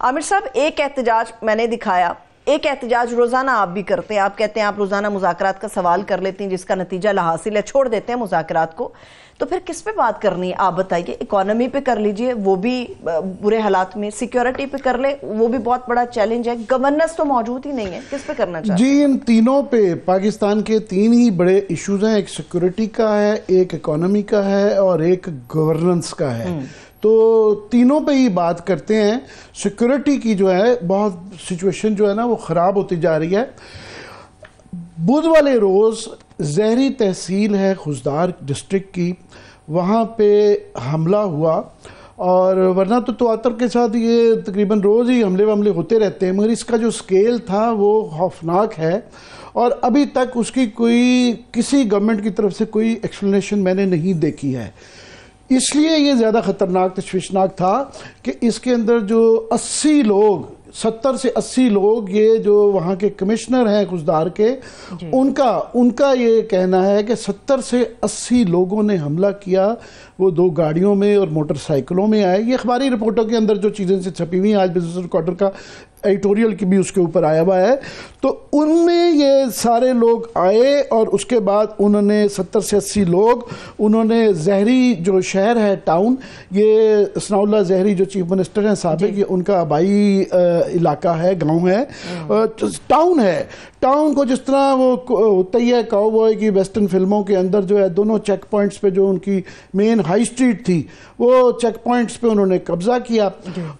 عامر صاحب، ایک احتجاج میں نے دکھایا، ایک احتجاج روزانہ آپ بھی کرتے ہیں. آپ کہتے ہیں آپ روزانہ مذاکرات کا سوال کر لیتے ہیں جس کا نتیجہ لا حاصل ہے، چھوڑ دیتے ہیں مذاکرات کو. تو پھر کس پہ بات کرنی ہے آپ بتائیے؟ اکانومی پہ کر لیجئے، وہ بھی برے حالات میں. سیکیورٹی پہ کر لے، وہ بھی بہت بڑا چیلنج ہے. گورننس تو موجود ہی نہیں ہے. کس پہ کرنا چاہتے ہیں؟ جی، ان تینوں پہ پاکستان کے تین ہی بڑے ایشوز ہیں. ایک سیکیورٹی کا ہے، ایک اکانومی کا ہے اور ایک گورننس کا ہے. تو تینوں پہ ہی بات کرتے ہیں. سیکیورٹی کی جو ہے بہت سچویشن جو ہے نا وہ خراب ہوتی جا رہی ہے. بدھ والے روز زہری تحصیل ہے خزدار ڈسٹرکٹ کی، وہاں پہ حملہ ہوا، اور ورنہ تو تواتر کے ساتھ یہ تقریباً روز ہی حملے ہوتے رہتے ہیں، مگر اس کا جو سکیل تھا وہ خوفناک ہے. اور ابھی تک اس کی کسی گورنمنٹ کی طرف سے کوئی ایکسپلینیشن میں نے نہیں دیکھی ہے. اس لیے یہ زیادہ خطرناک تشویشناک تھا کہ اس کے اندر جو 70 سے 80 لوگ یہ جو وہاں کے کمشنر ہیں خزدار کے، ان کا یہ کہنا ہے کہ 70 سے 80 لوگوں نے حملہ کیا. وہ 2 گاڑیوں میں اور موٹر سائیکلوں میں آئے. یہ اخباری رپورٹوں کے اندر جو چیزیں سے چھپی ہوئی ہیں، آج بزنس ریکارڈر کا ایڈیٹوریل کی بھی اس کے اوپر آیا ہوا ہے. تو ان میں یہ سارے لوگ آئے اور اس کے بعد انہوں نے 70 سے 80 لوگ انہوں نے زہری جو شہر ہے ٹاؤن، یہ ثناء اللہ زہری جو چیف منسٹر ہیں سابق، یہ ان کا آبائی علاقہ ہے، گاؤں ہے، ٹاؤن ہے. ٹاؤن کو جس طرح وہ ہوتا ہی ہے کاؤ بوائے کی ویسٹرن فلموں کے اندر جو ہے دونوں چیک پوائنٹس پہ جو ان کی مین ہائی اسٹریٹ تھی، وہ چیک پوائنٹس پہ انہوں نے قبضہ کیا.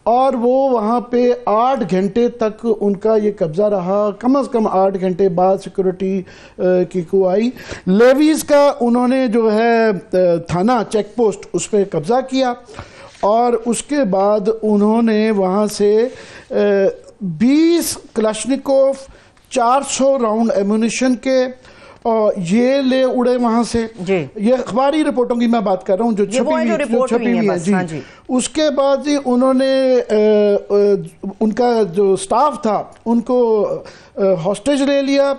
اور وہ وہاں پہ 8 گھنٹے تک ان کا یہ قبضہ رہا. کم از کم 8 گھنٹے بعد سیکورٹی کی کو آئی. لیویز کا انہوں نے جو ہے تھانہ چیک پوسٹ اس پہ قبضہ کیا، اور اس کے بعد انہوں نے وہاں سے 20 کلاشنکوف، 400 راؤنڈ ایمونیشن کے یہ لے اڑے وہاں سے. یہ اخباری رپورٹوں کی میں بات کر رہا ہوں جو چھپی ہوئی ہے. جی، اس کے بعد انہوں نے ان کا جو سٹاف تھا ان کو ہاسٹیج لے لیا.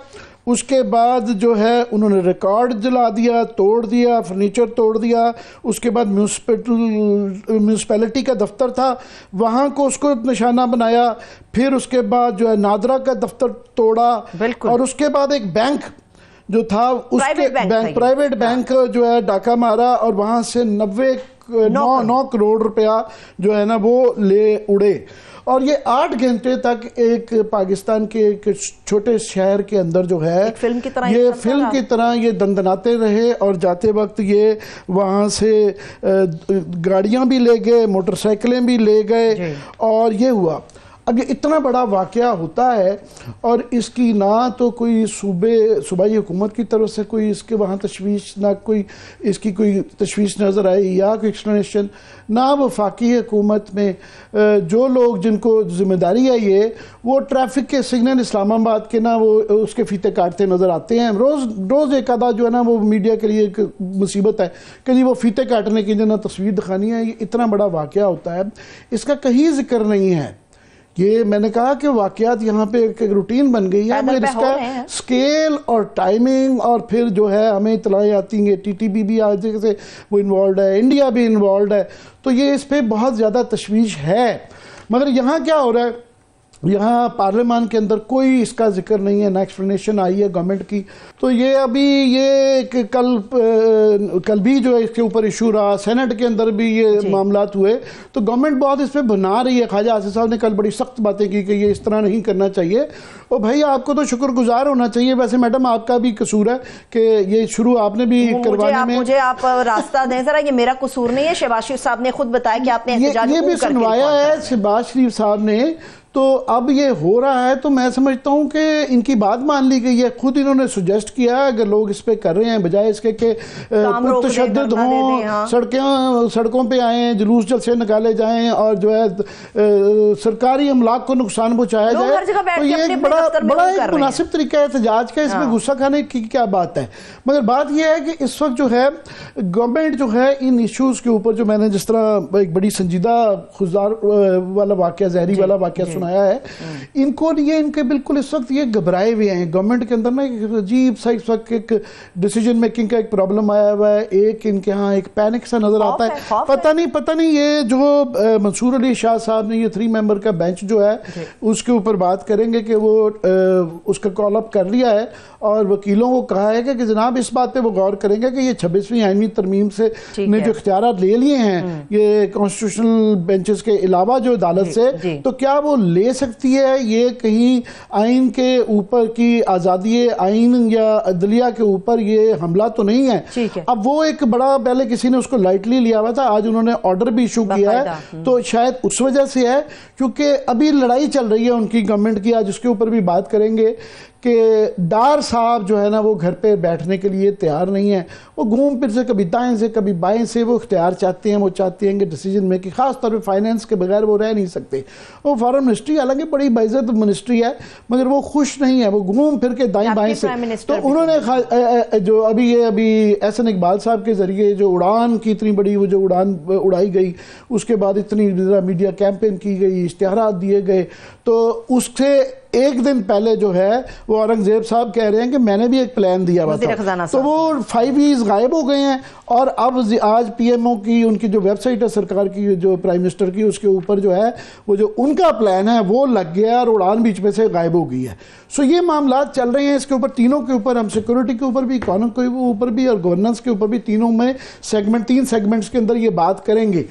اس کے بعد جو ہے انہوں نے ریکارڈ جلا دیا، توڑ دیا، فرنیچر توڑ دیا. اس کے بعد میونسپیلٹی کا دفتر تھا وہاں کو اس کو نشانہ بنایا. پھر اس کے بعد جو ہے نادرا کا دفتر توڑا، اور اس کے بعد ایک بینک جو تھا اس کے پرائیویٹ بینک جو ہے ڈاکہ مارا، اور وہاں سے 9 کروڑ روپیہ جو ہے نا وہ لے اڑے. اور یہ 8 گھنٹے تک ایک پاکستان کے ایک چھوٹے شہر کے اندر جو ہے یہ فلم کی طرح یہ دندناتے رہے. اور جاتے وقت یہ وہاں سے گاڑیاں بھی لے گئے، موٹر سائیکلیں بھی لے گئے، اور یہ ہوا. اب یہ اتنا بڑا واقعہ ہوتا ہے اور اس کی نہ تو کوئی صوبائی حکومت کی طرف سے کوئی اس کے وہاں تشویش، نہ کوئی اس کی کوئی تشویش نظر آئی یا کوئی ایکسپلینیشن، نہ وفاقی حکومت میں جو لوگ جن کو ذمہ داری ہے یہ، وہ ٹریفک کے سگنل اسلام آباد کے نا وہ اس کے فیتے کاٹتے نظر آتے ہیں. روز ایک آدھا جو ہے نا وہ میڈیا کے لیے ایک مصیبت ہے کہ جی وہ فیتے کاٹنے کی جو نا تصویر دکھانی ہے. یہ اتنا بڑا واقعہ ہوتا ہے، اس کا کہیں ذکر نہیں ہے. یہ میں نے کہا کہ واقعات یہاں پہ ایک روٹین بن گئی ہے، مگر اس کا سکیل اور ٹائمنگ، اور پھر جو ہے ہمیں اطلاعیں آتی ہیں ٹی ٹی بی بھی آج سے وہ انوالوڈ ہے، انڈیا بھی انوالوڈ ہے. تو یہ اس پہ بہت زیادہ تشویش ہے. مگر یہاں کیا ہو رہا ہے؟ یہاں پارلیمان کے اندر کوئی اس کا ذکر نہیں ہے، نہ ایکسپلینیشن آئی ہے گورنمنٹ کی. تو یہ ابھی یہ کل بھی جو ہے اس کے اوپر ایشو رہا، سینٹ کے اندر بھی یہ معاملات ہوئے. تو گورنمنٹ بہت اس پہ بنا رہی ہے. خواجہ آصف صاحب نے کل بڑی سخت باتیں کی کہ یہ اس طرح نہیں کرنا چاہیے. اور بھائی آپ کو تو شکر گزار ہونا چاہیے. ویسے میڈم آپ کا بھی قصور ہے کہ یہ شروع آپ نے بھی کروانے میں. مجھے آپ راستہ دیں ذرا، یہ میرا قصور نہیں ہے. شہباز شریف صاحب نے خود بتایا کہ آپ نے احتجاج یہ بھی سنوایا ہے شہباز شریف صاحب نے. تو اب یہ ہو رہا ہے تو میں سمجھتا ہوں کہ ان کی بات مان لی گئی ہے. خود انہوں نے سجیسٹ کیا ہے اگر لوگ اس پہ کر رہے ہیں بجائے اس کے کہ تشدد ہوں، سڑکوں پہ آئیں، جلوس جلسے نکالے جائیں اور جو ہے سرکاری املاک کو نقصان پہنچایا جائے، تو یہ ایک بڑا ایک مناسب طریقہ ہے احتجاج کا. اس میں غصہ کھانے کی کیا بات ہے؟ مگر بات یہ ہے کہ اس وقت جو ہے گورنمنٹ جو ہے ان ایشوز کے اوپر، جو میں نے جس طرح ایک بڑی سنجیدہ خزدار والا واقعہ، زہری والا واقعہ سنا سنایا ہے. ان کو یہ ان کے بالکل اس وقت یہ گھبرائے ہوئے ہیں گورنمنٹ کے اندر نا. ایک عجیب سا اس وقت ایک ڈیسیجن میکنگ کا ایک پرابلم آیا ہوا ہے. ایک ان کے ہاں ایک پینک سا نظر آتا ہے. پتہ نہیں یہ جو منصور علی شاہ صاحب نے یہ 3 ممبر کا بینچ جو ہے اس کے اوپر بات کریں گے کہ وہ اس کا کال اپ کر لیا ہے اور وکیلوں کو کہا ہے کہ جناب اس بات پہ وہ غور کریں گے کہ یہ 26ویں آئینی ترمیم سے نے جو اختیارات لے لیے ہیں یہ کانسٹیٹیوشنل بینچز کے علاوہ جو عدالت سے, تو کیا وہ لے سکتی ہے؟ یہ کہیں آئین کے اوپر کی آزادی آئین یا عدلیہ کے اوپر یہ حملہ تو نہیں ہے. اب وہ ایک بڑا پہلے کسی نے اس کو لائٹلی لیا ہوا تھا, آج انہوں نے آرڈر بھی ایشو کیا ہے, تو شاید اس وجہ سے ہے کیونکہ ابھی لڑائی چل رہی ہے ان کی گورنمنٹ کی. آج اس کے اوپر بھی بات کریں گے کہ ڈار صاحب جو ہے نا وہ گھر پہ بیٹھنے کے لیے تیار نہیں ہے. وہ گھوم پھر سے کبھی دائیں سے کبھی بائیں سے وہ اختیار چاہتے ہیں. وہ چاہتے ہیں کہ ڈیسیجن میکنگ خاص طور پہ فائنینس کے بغیر وہ رہ نہیں سکتے. وہ فارن منسٹری حالانکہ بڑی باعزت منسٹری ہے مگر وہ خوش نہیں ہے, وہ گھوم پھر کے دائیں بائیں سے. تو انہوں نے جو ابھی احسن اقبال صاحب کے ذریعے جو اڑان کی اتنی بڑی وہ جو اڑان اڑائی گئی, اس کے بعد اتنی میڈیا کیمپین کی گئی, اشتہارات دیے گئے, تو اس سے ایک دن پہلے جو ہے وہ اورنگزیب صاحب کہہ رہے ہیں کہ میں نے بھی ایک پلان دیا ہوا تھا. تو وہ 5 ایز غائب ہو گئے ہیں. اور اب آج پی ایم او کی ان کی جو ویب سائٹ ہے سرکار کی جو پرائم منسٹر کی, اس کے اوپر جو ہے وہ جو ان کا پلان ہے وہ لگ گیا اور اڑان بیچ میں سے غائب ہو گئی ہے. سو یہ معاملات چل رہے ہیں اس کے اوپر, تینوں کے اوپر, ہم سیکورٹی کے اوپر بھی, اکانومی کے اوپر بھی اور گورننس کے اوپر بھی, تینوں میں 3 سیگمنٹس کے اندر یہ بات کریں گے.